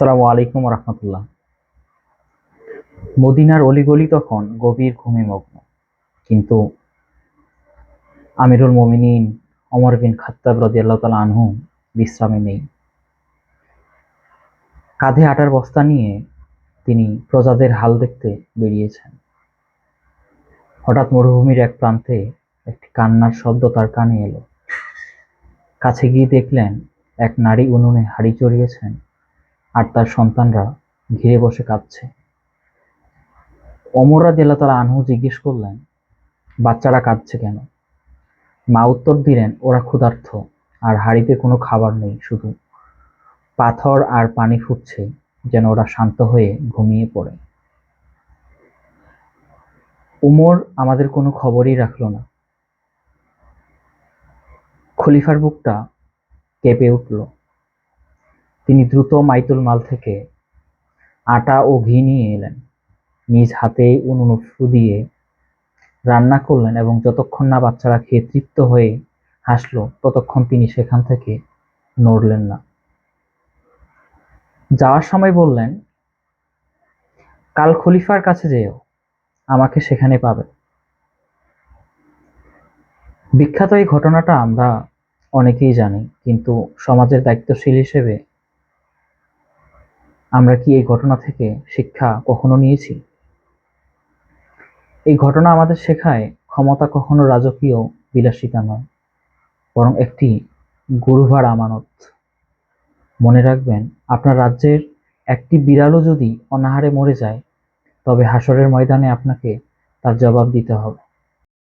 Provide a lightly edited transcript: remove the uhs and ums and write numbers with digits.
আসসালামু আলাইকুম রহমতুল্লাহ। মদিনার অলিগলি তখন গভীর ঘুমে মগ্ন, কিন্তু আমিরুল মোমিনিন ওমর বিন খাত্তাব রাদিয়াল্লাহু তাআলা আনহু বিশ্রামে নেই। কাঁধে আটার বস্তা নিয়ে তিনি প্রজাদের হাল দেখতে বেরিয়েছেন। হঠাৎ মরুভূমির এক প্রান্তে একটি কান্নার শব্দ তার কানে এলো। কাছে গিয়ে দেখলেন এক নারী উনুনে হাঁড়ি চড়িয়েছেন, আর তার সন্তানরা ঘিরে বসে কাঁদছে। ওমর রাদিয়াল্লাহু তাআলা আনহু জিজ্ঞেস করলেন, বাচ্চারা কাঁদছে কেন? মা উত্তর দিলেন, ওরা ক্ষুধার্ত, আর হাঁড়িতে কোনো খাবার নেই, শুধু পাথর আর পানি ফুটছে, যেন ওরা শান্ত হয়ে ঘুমিয়ে পড়ে। উমর আমাদের কোনো খবরই রাখল না। খলিফার বুকটা কেঁপে উঠল। তিনি দ্রুত বাইতুল মাল থেকে আটা ও ঘি নিয়ে এলেন, নিজ হাতেই উনুনে ফু দিয়ে রান্না করলেন, এবং যতক্ষণ না বাচ্চারা খেয়ে তৃপ্ত হয়ে হাসলো ততক্ষণ তিনি সেখান থেকে নড়লেন না। যাওয়ার সময় বললেন, কাল খলিফার কাছে যেও, আমাকে সেখানে পাবে। বিখ্যাত এই ঘটনাটা আমরা অনেকেই জানি, কিন্তু সমাজের দায়িত্বশীল হিসেবে আমরা কি এই ঘটনা থেকে শিক্ষা কখনো নিয়েছি? এই ঘটনা আমাদের শেখায় ক্ষমতা কখনো রাজকীয় বিলাসিতা নয়, বরং একটি গুরুভার আমানত। মনে রাখবেন, আপনার রাজ্যের একটি বিড়ালও যদি অনাহারে মরে যায়, তবে হাসরের ময়দানে আপনাকে তার জবাব দিতে হবে।